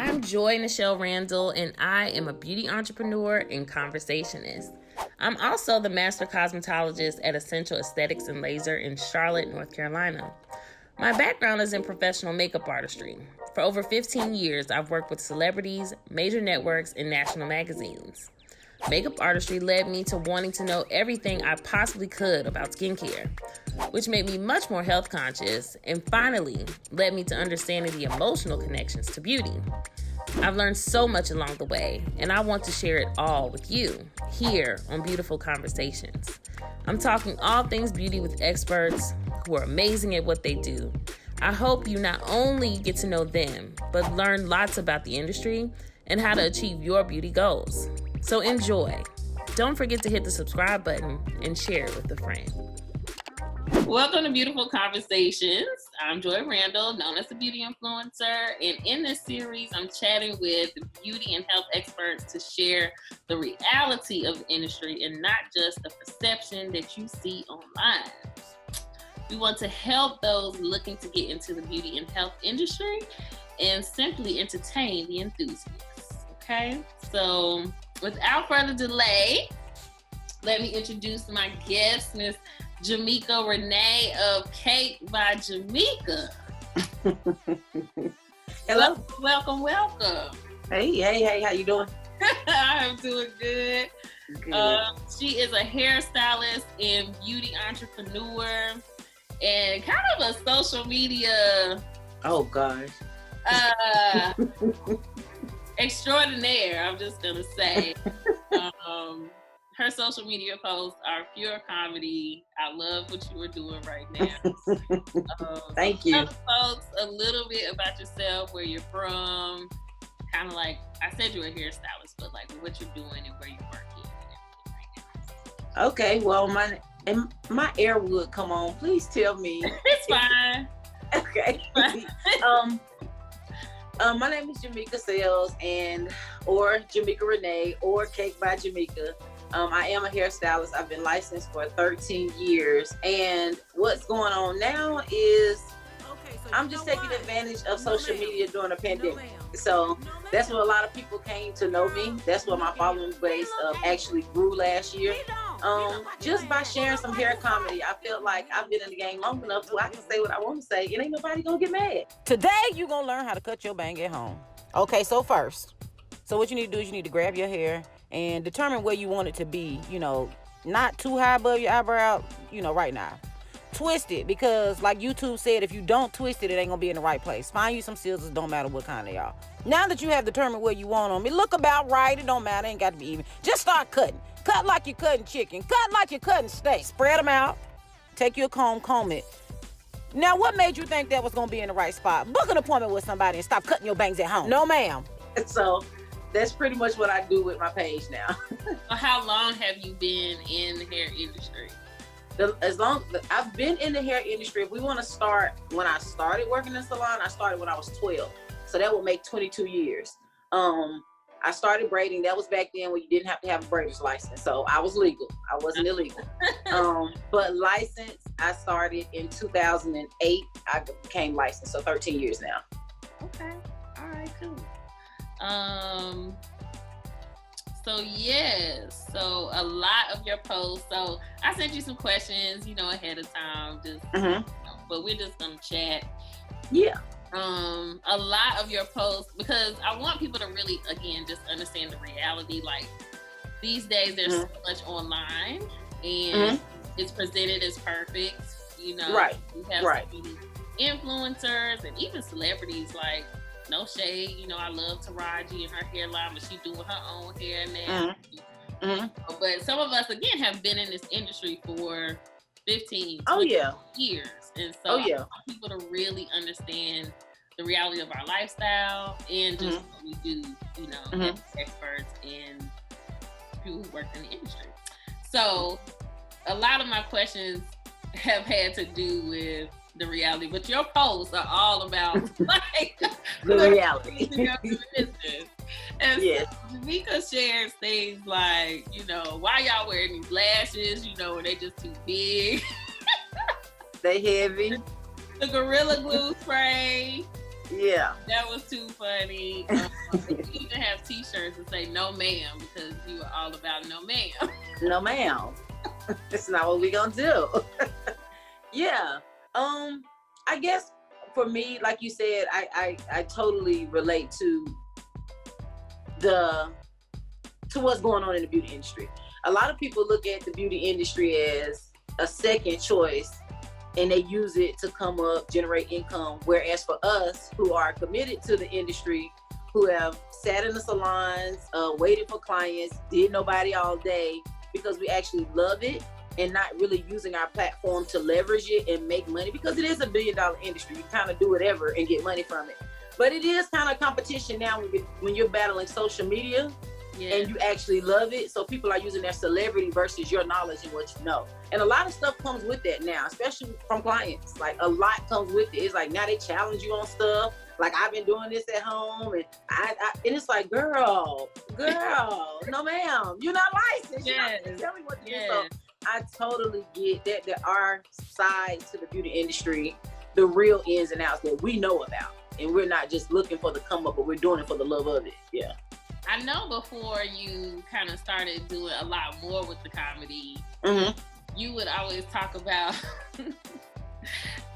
I'm Joy Randall, and I am a beauty entrepreneur and conversationist. I'm also the master cosmetologist at Essential Aesthetics and Laser in Charlotte, North Carolina. My background is in professional makeup artistry. For over 15 years, I've worked with celebrities, major networks, and national magazines. Makeup artistry led me to wanting to know everything I possibly could about skincare, which made me much more health conscious and finally led me to understanding the emotional connections to beauty. I've learned so much along the way, and I want to share it all with you here on Beautiful Conversations. I'm talking all things beauty with experts who are amazing at what they do. I hope you not only get to know them, but learn lots about the industry and how to achieve your beauty goals. So enjoy. Don't forget to hit the subscribe button and share it with a friend. Welcome to Beautiful Conversations. I'm Joy Randall, known as the beauty influencer. And in this series, I'm chatting with beauty and health experts to share the reality of the industry and not just the perception that you see online. We want to help those looking to get into the beauty and health industry and simply entertain the enthusiasts. Okay, so without further delay, let me introduce my guest, Miss Jimica Renee of Cake by Jimica. Hello. Welcome. Hey, how you doing? I'm doing good. She is a hairstylist and beauty entrepreneur and kind of a social media extraordinaire, I'm just gonna say. Her social media posts are pure comedy. I love what you are doing right now. Thank you. Tell folks a little bit about yourself, where you're from, kind of like, I said you're a hairstylist, but like what you're doing and where you work in and everything right now. Okay, well, my air would come on. Please tell me. It's fine. Okay. My name is Jimica Sales or Jimica Renee or Cake by Jimica. I am a hairstylist. I've been licensed for 13 years. And what's going on now is I'm just taking advantage of social media during the pandemic. So that's where a lot of people came to know me. That's where my following base actually grew last year. Just by sharing some hair comedy. I felt like I've been in the game long enough so I can say what I want to say. It ain't nobody gonna get mad. Today, you're gonna learn how to cut your bang at home. Okay, so what you need to do is you need to grab your hair and determine where you want it to be, not too high above your eyebrow, right now. Twist it, because like YouTube said, if you don't twist it, it ain't gonna be in the right place. Find you some scissors, don't matter what kind they are. Now that you have determined where you want them, it look about right, it don't matter, it ain't got to be even. Just start cutting. Cut like you're cutting chicken. Cut like you're cutting steak. Spread them out. Take your comb it. Now, what made you think that was gonna be in the right spot? Book an appointment with somebody and stop cutting your bangs at home. No, ma'am. So that's pretty much what I do with my page now. How long have you been in the hair industry? I've been in the hair industry. If we want to start, when I started working in the salon, I started when I was 12. So that would make 22 years. I started braiding. That was back then when you didn't have to have a braider's license. So I was legal. I wasn't illegal. But licensed, I started in 2008. I became licensed. So 13 years now. Okay. All right, cool. So a lot of your posts. So I sent you some questions, ahead of time, but we're just gonna chat. Yeah. A lot of your posts, because I want people to really, again, just understand the reality. Like these days, there's so much online, and it's presented as perfect. Right. We have so many influencers and even celebrities, like. No shade, I love Taraji and her hairline, but she's doing her own hair now. But some of us, again, have been in this industry for 15, 20 years. And so I want people to really understand the reality of our lifestyle and just what we do, as experts and people who work in the industry. So a lot of my questions have had to do with the reality, but your posts are all about like the reality. And so Jimica shares things like, why y'all wearing these lashes, when they just too big. They heavy. The Gorilla Glue spray. Yeah. That was too funny. You even have T-shirts that say "No ma'am" because you are all about no ma'am. No, ma'am. That's not what we gonna do. Yeah. I guess for me, like you said, I totally relate to what's going on in the beauty industry. A lot of people look at the beauty industry as a second choice, and they use it to come up, generate income. Whereas for us who are committed to the industry, who have sat in the salons, waited for clients, did nobody all day because we actually love it and not really using our platform to leverage it and make money, because it is a $1 billion industry. You kind of do whatever and get money from it. But it is kind of competition now when you're battling social media. Yeah. And you actually love it. So people are using their celebrity versus your knowledge and what you know. And a lot of stuff comes with that now, especially from clients. Like a lot comes with it. It's like now they challenge you on stuff. Like I've been doing this at home, and and it's like, girl, no ma'am, you're not licensed. Yes. You're not tell me what to do. So I totally get that there are sides to the beauty industry, the real ins and outs that we know about. And we're not just looking for the come up, but we're doing it for the love of it. Yeah. I know before you kind of started doing a lot more with the comedy, you would always talk about,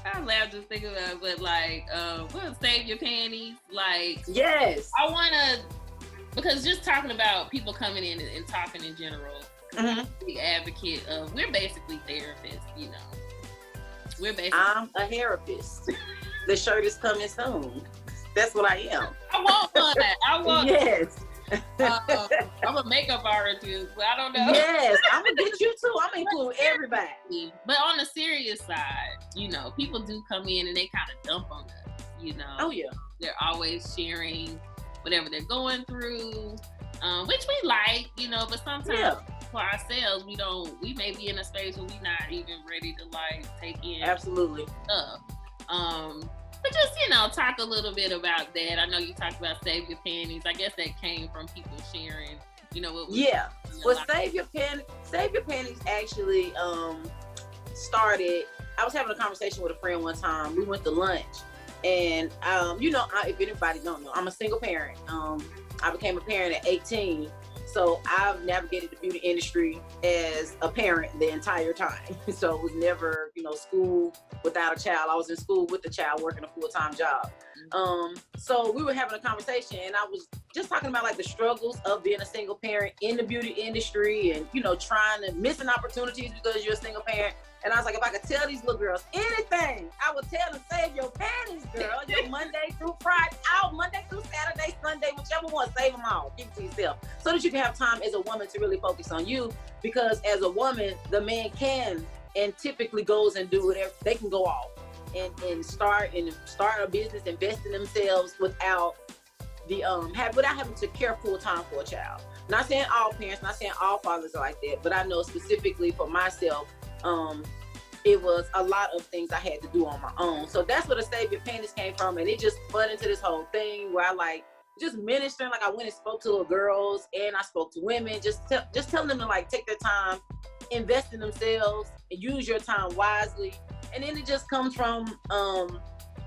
I laugh just thinking about it, but like, we'll save your panties. Like, yes. I want to, because just talking about people coming in and talking in general, the advocate of, we're basically therapists, you know. I'm a therapist. The shirt is coming soon. That's what I am. I want one. I want yes. I'm a makeup artist, but I don't know. Yes, I'm gonna get you too. I'm gonna include everybody. But on the serious side, you know, people do come in and they kind of dump on us, you know. Oh yeah. They're always sharing whatever they're going through, which we like, you know, but sometimes for ourselves, we may be in a space where we're not even ready to like take in absolutely stuff. But just, you know, talk a little bit about that. I know you talked about Save Your Panties. I guess that came from people sharing, you know, what well, Save Your Panties actually started. I was having a conversation with a friend one time. We went to lunch, and you know, if anybody don't know, I'm a single parent. I became a parent at 18. So I've navigated the beauty industry as a parent the entire time. So it was never, you know, school without a child. I was in school with a child working a full-time job. So we were having a conversation, and I was just talking about like the struggles of being a single parent in the beauty industry, and, you know, missing opportunities because you're a single parent. And I was like, if I could tell these little girls anything, I would tell them, save your panties, girl. Your Monday through Friday, Monday through Saturday, Sunday, whichever one, save them all. Keep it to yourself. So that you can have time as a woman to really focus on you. Because as a woman, the man can and typically goes and do whatever. They can go off and start a business, invest in themselves without without having to care full time for a child. Not saying all parents, not saying all fathers are like that, but I know specifically for myself, it was a lot of things I had to do on my own. So that's where the Save Your Panties came from. And it just spun into this whole thing where I like just ministering. Like I went and spoke to little girls, and I spoke to women, just telling them to like take their time, invest in themselves, and use your time wisely. And then it just comes from,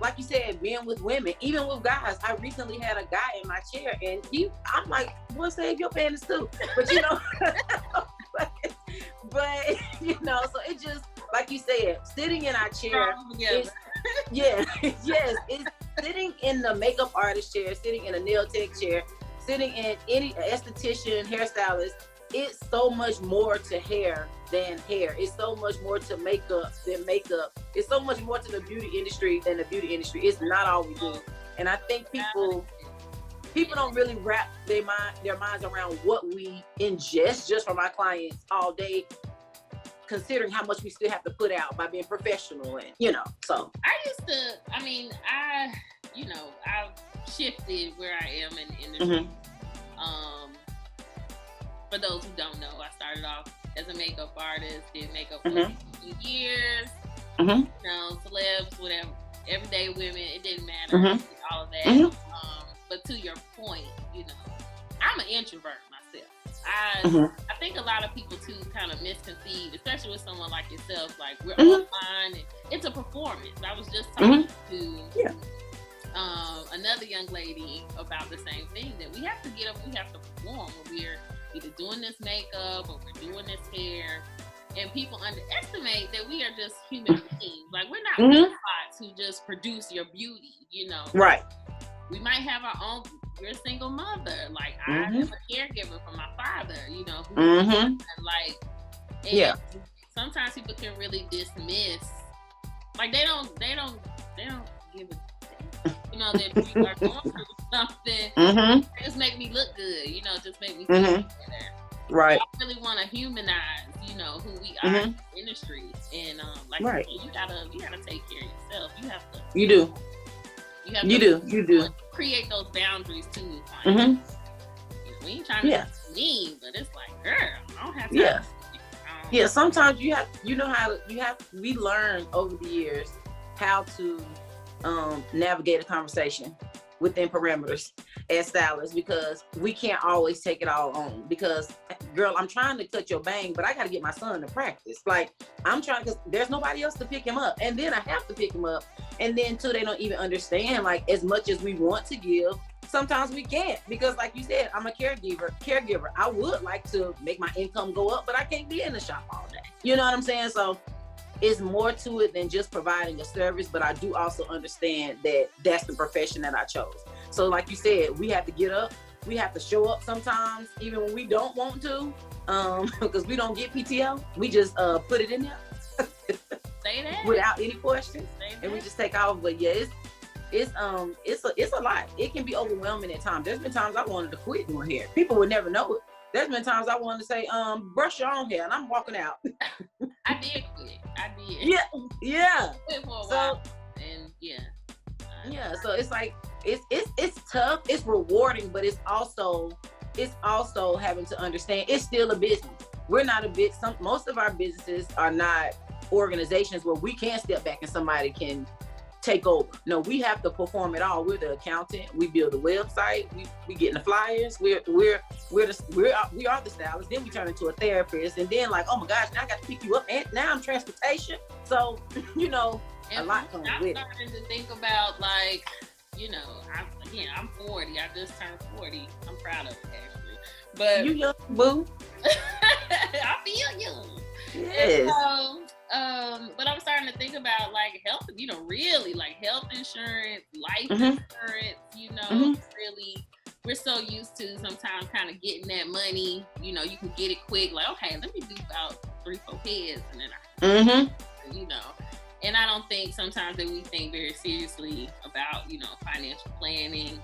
like you said, being with women, even with guys. I recently had a guy in my chair, and I'm like, well, save your panties too. But you know, but you know, so it just, like you said, sitting in our chair, it's sitting in the makeup artist chair, sitting in a nail tech chair, sitting in any esthetician, hairstylist. It's so much more to hair than hair. It's so much more to makeup than makeup. It's so much more to the beauty industry than the beauty industry. It's not all we do. And I think people don't really wrap their minds around what we ingest just from our clients all day, considering how much we still have to put out by being professional. And, you know, so. I've shifted where I am in the industry. For those who don't know, I started off as a makeup artist, did makeup for 15 years. You know, celebs, whatever, everyday women, it didn't matter, all of that. But to your point, you know, I'm an introvert myself. I think a lot of people too kind of misconceive, especially with someone like yourself, like we're online and it's a performance. I was just talking to another young lady about the same thing, that we have to get up, we have to perform when we're either doing this makeup or we're doing this hair. And people underestimate that we are just human beings. Like, we're not robots who just produce your beauty, you know. Right. We might have our own. We're a single mother. Like, I am a caregiver for my father, you know. And like, and sometimes people can really dismiss. Like, they don't give a, you know, that we are going through something. Just make me look good, you know. Just make me feel better. Right. I really want to humanize, you know, who we are in the industry, and like you gotta take care of yourself. You have to. You do. You do. Create those boundaries too. Like, we ain't trying to be mean, but it's like, girl, I don't have time. Yeah. Sometimes we learn over the years how to navigate a conversation within parameters as stylists, because we can't always take it all on. Because, girl, I'm trying to cut your bang, but I got to get my son to practice. Like, I'm trying, because there's nobody else to pick him up, and then I have to pick him up, and then too, they don't even understand. Like, as much as we want to give, sometimes we can't, because, like you said, I'm a caregiver. I would like to make my income go up, but I can't be in the shop all day. You know what I'm saying? So it's more to it than just providing a service, but I do also understand that that's the profession that I chose. So like you said, we have to get up, we have to show up sometimes, even when we don't want to, because we don't get PTO. We just put it in there Say that. without any questions, and we just take off. But yeah, it's a lot. It can be overwhelming at times. There's been times I wanted to quit doing hair. People would never know it. There's been times I wanted to say, brush your own hair, and I'm walking out. I did quit. I did. Yeah. Quit for a while, and so it's like, it's tough, it's rewarding, but it's also having to understand it's still a business. We're not most of our businesses are not organizations where we can step back and somebody can take over. No, we have to perform it all. We're the accountant, we build a website, we get in the flyers, we are the stylist, then we turn into a therapist, and then like, oh my gosh, now I got to pick you up, and now I'm transportation. So, you know, and a lot comes with it. I'm starting to think about, like, you know, I'm 40. I just turned 40. I'm proud of it, actually. But you young, boo. I feel you. Yes. And so, but I'm starting to think about, like, health, you know, really, like, health insurance, life insurance, you know, really, we're so used to sometimes kind of getting that money, you know, you can get it quick, like, okay, let me do about 3-4 heads, and then you know. And I don't think sometimes that we think very seriously about, you know, financial planning.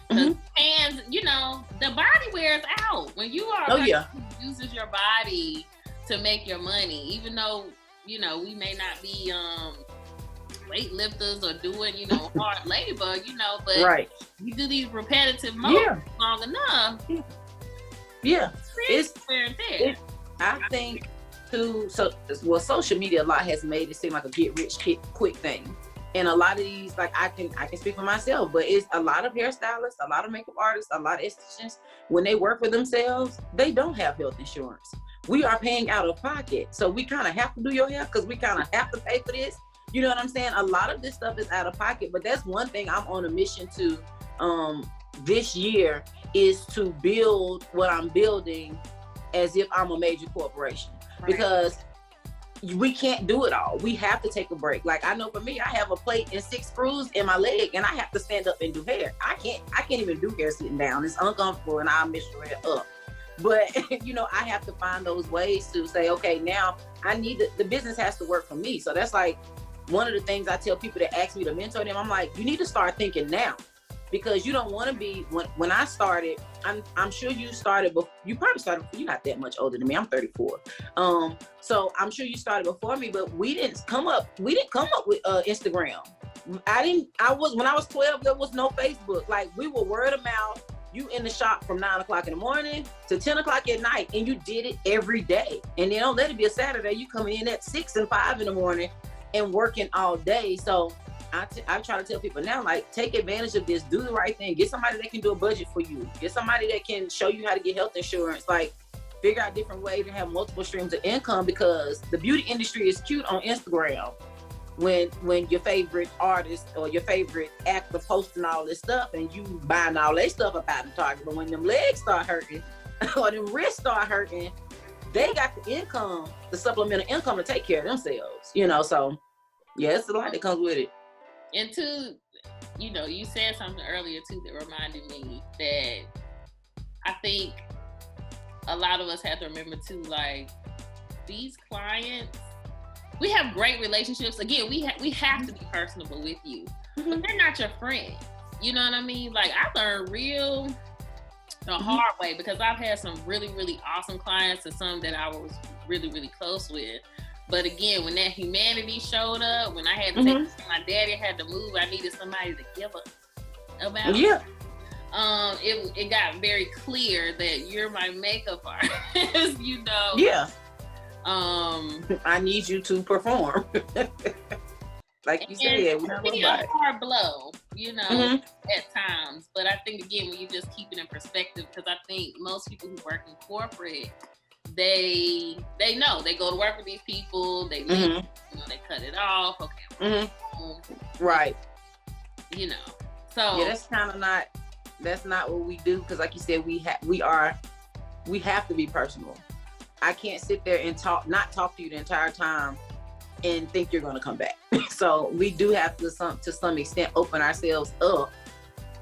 Because hands, you know, the body wears out. When you are who uses your body to make your money, even though, you know, we may not be weightlifters or doing, you know, hard labor, you know, but you do these repetitive moves long enough. It's wear and tear. I think too, social media a lot has made it seem like a get rich quick thing. And a lot of these, like, I can speak for myself, but it's a lot of hairstylists, a lot of makeup artists, a lot of estheticians, when they work for themselves, they don't have health insurance. We are paying out of pocket. So we kind of have to do your hair because we kind of have to pay for this. You know what I'm saying? A lot of this stuff is out of pocket, but that's one thing I'm on a mission to this year, is to build what I'm building as if I'm a major corporation. Because we can't do it all. We have to take a break. Like, I know for me, I have a plate and 6 screws in my leg, and I have to stand up and do hair. I can't even do hair sitting down. It's uncomfortable, and I'll mess your hair up. But, you know, I have to find those ways to say, okay, now I need the business has to work for me. So that's like one of the things I tell people that ask me to mentor them. I'm like, you need to start thinking now. Because you don't want to be, when I started, I'm sure you started, you probably started, you're not that much older than me, I'm 34. So I'm sure you started before me, but we didn't come up with Instagram. When I was 12, there was no Facebook. Like, we were word of mouth. You in the shop from 9 o'clock in the morning to 10 o'clock at night, and you did it every day. And then don't let it be a Saturday, you come in at 6 and 5 in the morning and working all day. So I try to tell people now, like, take advantage of this, do the right thing, get somebody that can do a budget for you, get somebody that can show you how to get health insurance, like, figure out different ways to have multiple streams of income, because the beauty industry is cute on Instagram, when your favorite artist or your favorite actor posting all this stuff and you buying all their stuff up out in Target. But when them legs start hurting or them wrists start hurting, they got the income, the supplemental income to take care of themselves, you know. So yeah, it's a lot that comes with it. And two, you know, you said something earlier too that reminded me that I think a lot of us have to remember too, like, these clients, we have great relationships. Again, we have to be personable with you, but they're not your friend. You know what I mean? Like, I learned the hard way, because I've had some really, really awesome clients and some that I was really, really close with. But again, when that humanity showed up, when I had to take my daddy had to move, I needed somebody to give about. Yeah. It got very clear that you're my makeup artist, you know. Yeah. I need you to perform. Like you said, it can be a hard blow, you know, at times. But I think, again, when you just keep it in perspective, because I think most people who work in corporate, they know, they go to work with these people, they leave, you know, they cut it off, okay, right, you know. So yeah, that's not what we do, because like you said, we have to be personal. I can't sit there and not talk to you the entire time and think you're going to come back. So we do have to some extent open ourselves up,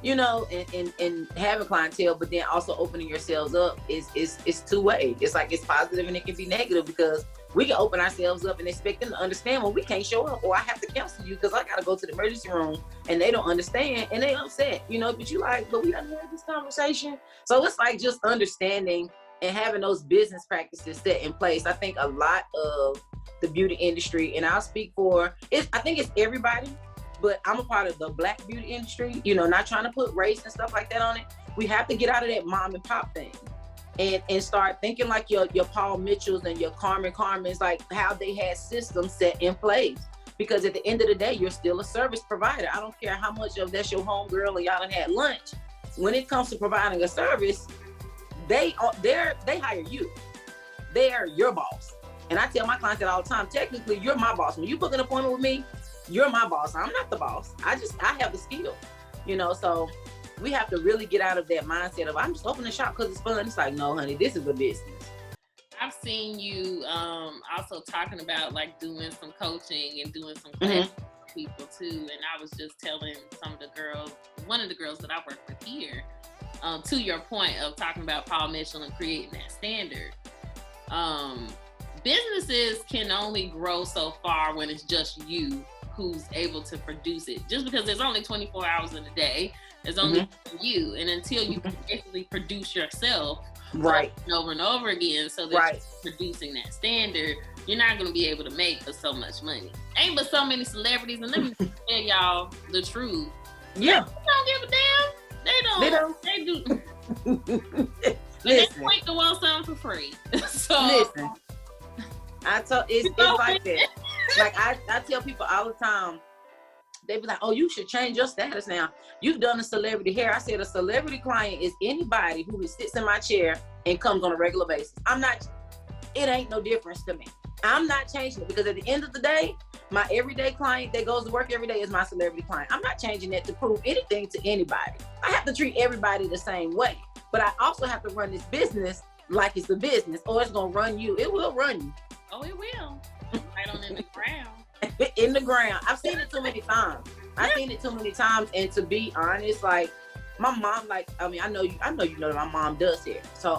you know, and having clientele, but then also opening yourselves up is two-way. It's like, it's positive and it can be negative, because we can open ourselves up and expect them to understand when we can't show up, or I have to cancel you because I got to go to the emergency room and they don't understand and they upset, you know, but you like, but we done had this conversation. So it's like just understanding and having those business practices set in place. I think a lot of the beauty industry, and I'll speak for it, I think it's everybody, but I'm a part of the Black beauty industry, you know, not trying to put race and stuff like that on it. We have to get out of that mom and pop thing and start thinking like your Paul Mitchells and your Carmen's, like how they had systems set in place. Because at the end of the day, you're still a service provider. I don't care how much of that's your homegirl and y'all done had lunch. When it comes to providing a service, they hire you. They are your boss. And I tell my clients that all the time, technically, you're my boss. When you book an appointment with me, you're my boss. I'm not the boss. I have the skill, you know. So we have to really get out of that mindset of, I'm just opening a shop because it's fun. It's like, no, honey, this is a business. I've seen you also talking about like doing some coaching and doing some classes with people too. And I was just telling one of the girls that I work with here, to your point of talking about Paul Mitchell and creating that standard. Businesses can only grow so far when it's just you who's able to produce it. Just because there's only 24 hours in a day, there's only you. And until you can basically produce yourself over and over again, so that you're producing that standard, you're not going to be able to make but so much money. Ain't but so many celebrities, and let me tell y'all the truth. Yeah. They don't give a damn. They don't. They do. They quick to want something for free. So listen, it's like that. Like I tell people all the time, they be like, oh, you should change your status now. You've done a celebrity hair. I said a celebrity client is anybody who sits in my chair and comes on a regular basis. It ain't no difference to me. I'm not changing it, because at the end of the day, my everyday client that goes to work every day is my celebrity client. I'm not changing that to prove anything to anybody. I have to treat everybody the same way, but I also have to run this business like it's a business, or it's going to run you. It will run you. Oh, it will. Right on in the ground. In the ground. I've seen it too many times. And to be honest, like my mom, I know you know that my mom does hair. So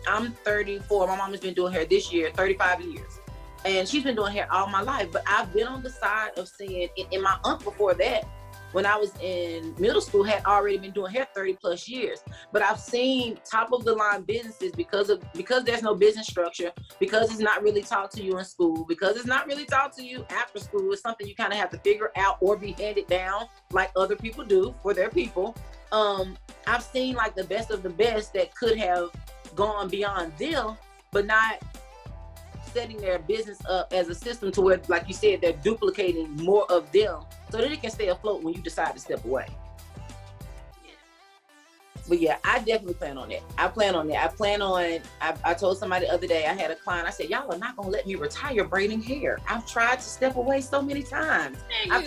I'm 34. My mom has been doing hair this year 35 years. And she's been doing hair all my life. But I've been on the side of seeing, and my aunt before that, when I was in middle school, had already been doing hair 30 plus years. But I've seen top of the line businesses because there's no business structure, because it's not really taught to you in school, because it's not really taught to you after school. It's something you kind of have to figure out or be handed down like other people do for their people. I've seen like the best of the best that could have gone beyond them, but not setting their business up as a system to where, like you said, they're duplicating more of them so that it can stay afloat when you decide to step away. But yeah, I definitely plan on that. I told somebody the other day, I had a client, I said, y'all are not going to let me retire braiding hair. I've tried to step away so many times. I'm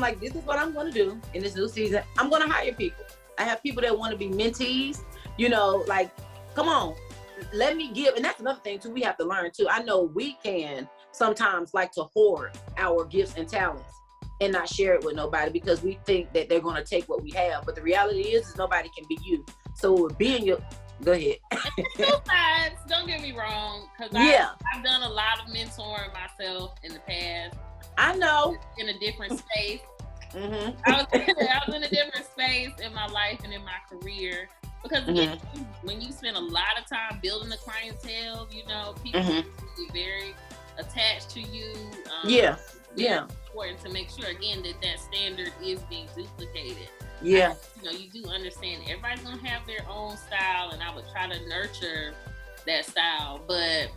like, this is what I'm going to do in this new season. I'm going to hire people. I have people that want to be mentees, like, come on, let me give. And that's another thing too, we have to learn too. I know we can sometimes like to hoard our gifts and talents and not share it with nobody because we think that they're going to take what we have. But the reality is nobody can be you. So being your, go ahead. Two sides, don't get me wrong. Cause I've done a lot of mentoring myself in the past. I know. In a different space. Mm-hmm. I was in a different space in my life and in my career. Because again, when you spend a lot of time building the clientele, people are very attached to you. Yeah. Important to make sure again that standard is being duplicated. Yeah. You do understand everybody's gonna have their own style, and I would try to nurture that style. But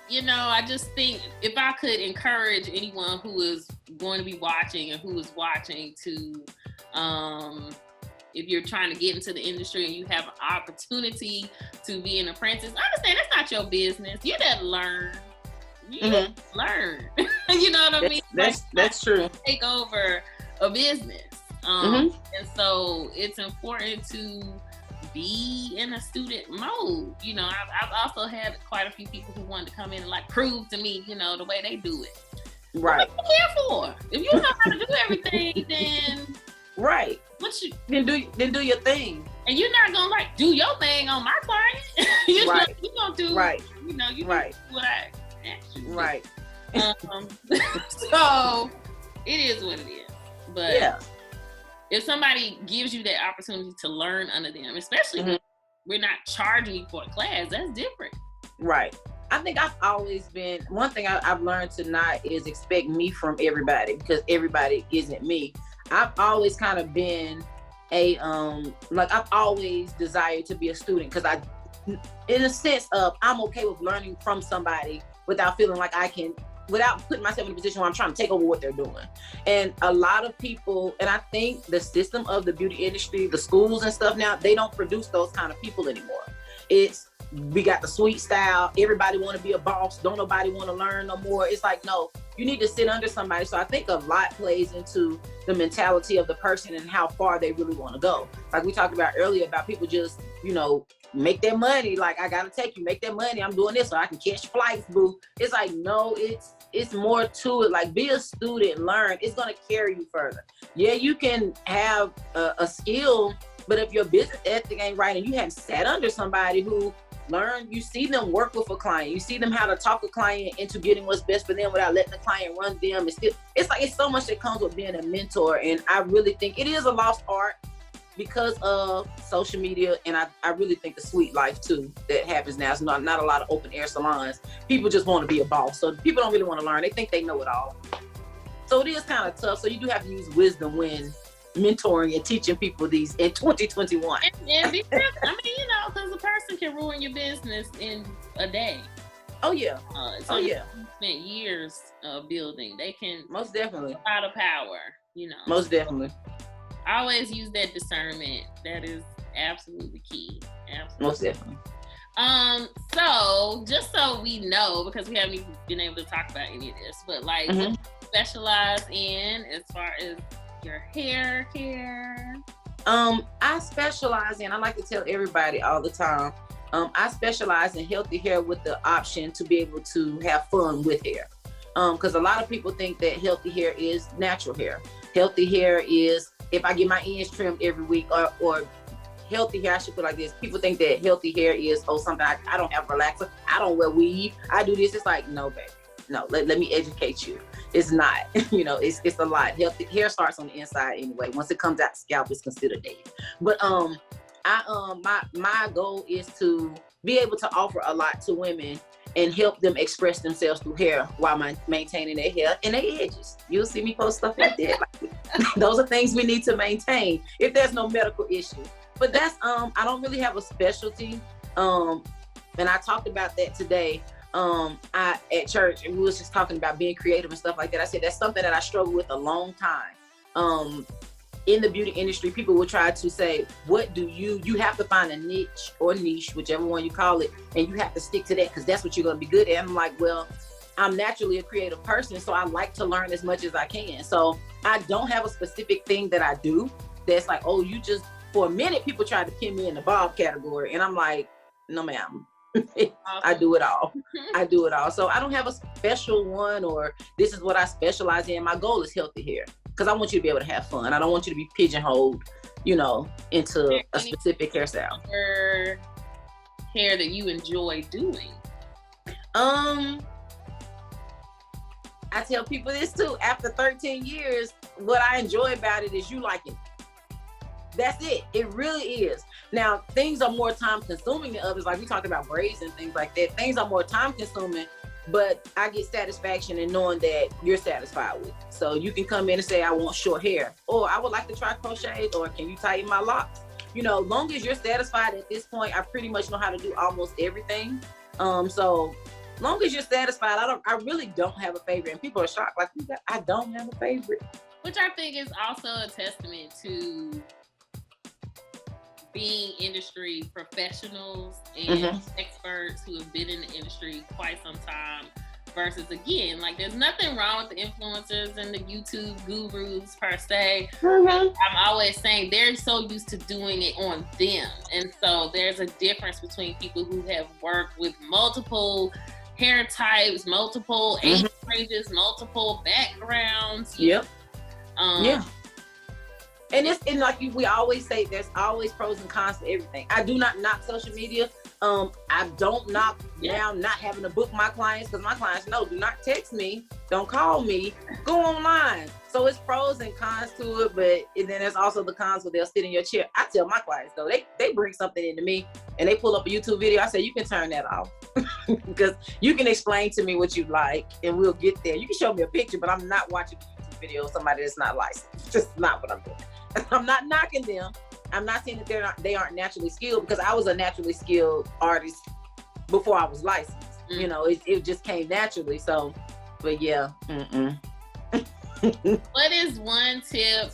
I just think if I could encourage anyone who is going to be watching and who is watching to, if you're trying to get into the industry and you have an opportunity to be an apprentice, understand that's not your business. You're there to learn. Learn. You know what I mean? That's true. Take over a business. And so it's important to be in a student mode. I've also had quite a few people who wanted to come in and like prove to me, the way they do it. Right. What are you here for? If you know how to do everything, then right. Then do your thing. And you're not gonna like do your thing on my client. You're gonna do right. You do what I asked you to. Right. So it is what it is. But if somebody gives you that opportunity to learn under them, especially when we're not charging you for a class, that's different. Right. I think I've always been, one thing I've learned to not is expect me from everybody because everybody isn't me. I've always kind of been I've always desired to be a student because in a sense of I'm okay with learning from somebody without feeling like without putting myself in a position where I'm trying to take over what they're doing. And a lot of people, and I think the system of the beauty industry, the schools and stuff now, they don't produce those kind of people anymore. We got the sweet style. Everybody want to be a boss. Don't nobody want to learn no more. It's like, no, you need to sit under somebody. So I think a lot plays into the mentality of the person and how far they really want to go. Like we talked about earlier about people just, make their money. Like, I got to take you, make that money. I'm doing this so I can catch flights, boo. It's like, no, it's more to it. Like, be a student, learn. It's going to carry you further. Yeah, you can have a skill, but if your business ethic ain't right and you haven't sat under somebody who learn, you see them work with a client, you see them how to talk a client into getting what's best for them without letting the client run them. It's so much that comes with being a mentor. And I really think it is a lost art because of social media. And I really think the sweet life too that happens now is not a lot of open air salons. People just want to be a boss. So people don't really want to learn. They think they know it all. So it is kind of tough. So you do have to use wisdom when mentoring and teaching people these in 2021. And because, because a person can ruin your business in a day. Oh yeah. You spent years building. They can most definitely out of power. Most definitely. I always use that discernment. That is absolutely key. Absolutely. Most definitely. So just so we know, because we haven't even been able to talk about any of this, but like what you specialize in as far as your hair care? I specialize in, I like to tell everybody all the time, I specialize in healthy hair with the option to be able to have fun with hair. Because a lot of people think that healthy hair is natural hair. Healthy hair is if I get my ends trimmed every week, or healthy hair, I should put it like this. People think that healthy hair is, something I don't have relaxer, I don't wear weave, I do this. It's like, no, baby. No, let me educate you. It's not, it's a lot. Healthy hair starts on the inside anyway. Once it comes out the scalp, it's considered dead. But my goal is to be able to offer a lot to women and help them express themselves through hair while maintaining their hair and their edges. You'll see me post stuff like that. Those are things we need to maintain if there's no medical issue. But that's I don't really have a specialty. And I talked about that today. At church, and we was just talking about being creative and stuff like that. I said that's something that I struggled with a long time. in the beauty industry, people will try to say, what do you have to find a niche or niche, whichever one you call it, and you have to stick to that because that's what you're going to be good at. I'm like, well, I'm naturally a creative person, so I like to learn as much as I can. So I don't have a specific thing that I do that's like, oh, you just, for a minute, people tried to pin me in the bob category. And I'm like, no, ma'am. I do it all. I do it all. So I don't have a special one or this is what I specialize in. My goal is healthy hair because I want you to be able to have fun. I don't want you to be pigeonholed, into a specific hairstyle. Hair that you enjoy doing? I tell people this too. After 13 years, what I enjoy about it is you liking it. That's it. It really is. Now, things are more time consuming than others. Like we talked about braids and things like that. Things are more time consuming, but I get satisfaction in knowing that you're satisfied with it. So you can come in and say, I want short hair, or I would like to try crochet, or can you tighten my locks? Long as you're satisfied at this point, I pretty much know how to do almost everything. So long as you're satisfied, I really don't have a favorite. And people are shocked, like, I don't have a favorite. Which I think is also a testament to being industry professionals and experts who have been in the industry quite some time versus, again, like there's nothing wrong with the influencers and the YouTube gurus per se. I'm always saying they're so used to doing it on them. And so there's a difference between people who have worked with multiple hair types, multiple age ranges, multiple backgrounds. Yep. And like we always say, there's always pros and cons to everything. I do not knock social media. I don't knock now not having to book my clients because my clients know, do not text me, don't call me, go online. So it's pros and cons to it, and then there's also the cons where they'll sit in your chair. I tell my clients though, they bring something into me and they pull up a YouTube video. I say, you can turn that off because you can explain to me what you like and we'll get there. You can show me a picture, but I'm not watching a YouTube video of somebody that's not licensed. It's just not what I'm doing. I'm not knocking them. I'm not saying that they aren't naturally skilled because I was a naturally skilled artist before I was licensed. It just came naturally. So, but yeah. What is one tip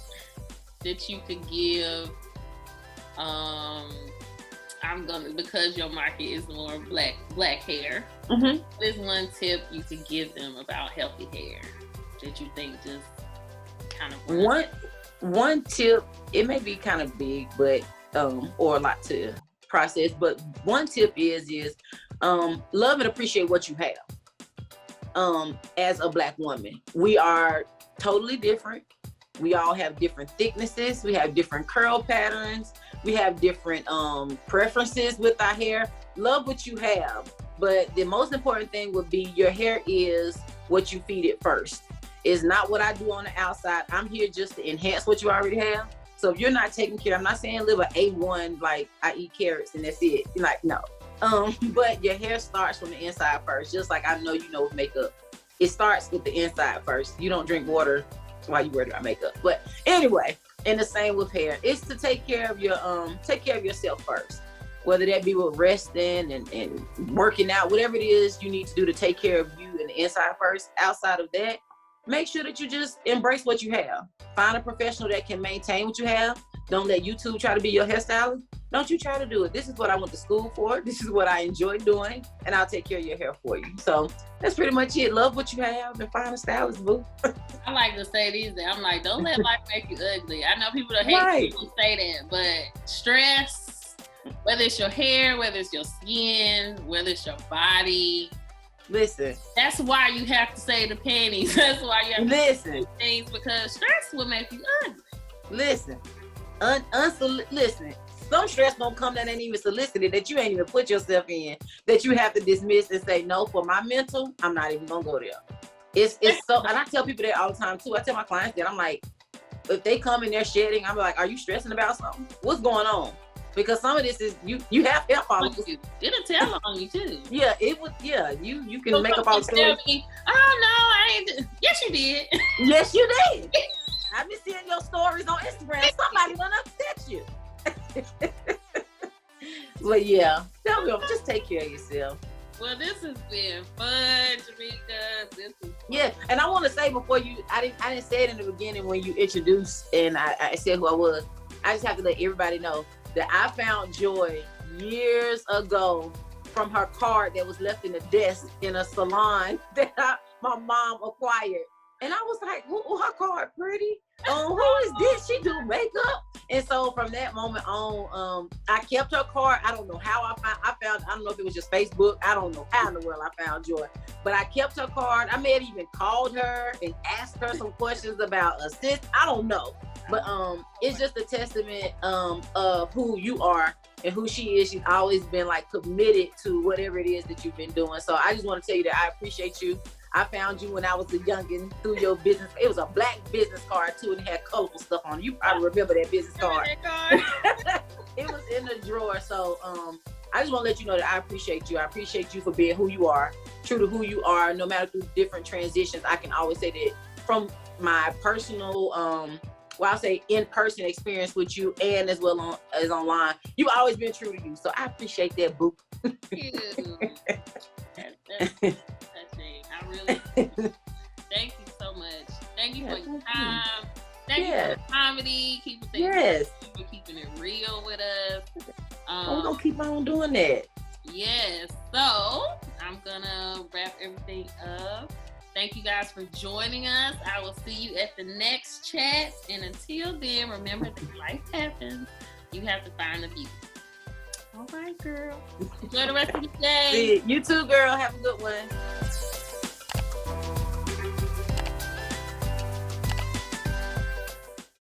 that you could give? Because your market is more black hair. What is one tip you could give them about healthy hair that you think just kind of One tip, it may be kind of big, but or a lot to process. But one tip is love and appreciate what you have. As a Black woman, we are totally different. We all have different thicknesses. We have different curl patterns. We have different preferences with our hair. Love what you have, but the most important thing would be your hair is what you feed it first. Is not what I do on the outside. I'm here just to enhance what you already have. So if you're not taking care, I'm not saying live an A1, like I eat carrots and that's it. You're like, no. But your hair starts from the inside first. Just like I know you know with makeup. It starts with the inside first. You don't drink water while you wear your makeup. But anyway, and the same with hair. It's to take care of yourself first. Whether that be with resting and working out, whatever it is you need to do to take care of you and the inside first. Outside of that, make sure that you just embrace what you have. Find a professional that can maintain what you have. Don't let YouTube try to be your hairstylist. Don't you try to do it. This is what I went to school for. This is what I enjoy doing, and I'll take care of your hair for you. So that's pretty much it. Love what you have and find a stylist, boo. I like to say these days, I'm like, don't let life make you ugly. I know people that hate people who say that, but stress, whether it's your hair, whether it's your skin, whether it's your body, listen. That's why you have to say the panties. That's why you have to say things, because stress will make you ugly. Listen. Listen. Some stress gonna come that ain't even solicited, that you ain't even put yourself in, that you have to dismiss and say, no, for my mental, I'm not even gonna go there. It's so, and I tell people that all the time too. I tell my clients that I'm like, if they come and they're shedding, I'm like, are you stressing about something? What's going on? Because some of this is you have hair follicles. It'll tell on you too. Yeah, it would. Yeah, you can so make up all the stories. Oh no, I ain't. Yes, you did. Yes, you did. I've been seeing your stories on Instagram. Somebody gonna upset you. But yeah, just take care of yourself. Well, this has been fun, Jimica. This is fun. Yeah, and I want to say before I didn't say it in the beginning when you introduced and I said who I was. I just have to let everybody know that I found Joy years ago from her card that was left in the desk in a salon that my mom acquired. And I was like, her card pretty? Who is this? She do makeup? And so from that moment on, I kept her card. I don't know how I found, I don't know if it was just Facebook. I don't know how in the world I found Joy. But I kept her card. I may have even called her and asked her some questions about assist. I don't know. But it's just a testament of who you are and who she is. She's always been like committed to whatever it is that you've been doing. So I just want to tell you that I appreciate you. I found you when I was a youngin' through your business. It was a black business card too, and it had colorful stuff on it. You probably remember that business card. It was in the drawer. So I just want to let you know that I appreciate you. I appreciate you for being who you are, true to who you are, no matter through different transitions. I can always say that from my personal, I'll say in-person experience with you and as well as online, you've always been true to you. So I appreciate that, boo. Thank you. That's touching. I really thank you so much. Thank you for your time. Thank you for the comedy. Keeping things keeping it real with us. We're gonna keep on doing that. Yes. So I'm gonna wrap everything up. Thank you guys for joining us. I will see you at the next chat. And until then, remember that life happens. You have to find the beauty. All right, girl. Enjoy the rest of the day. You too, girl. Have a good one.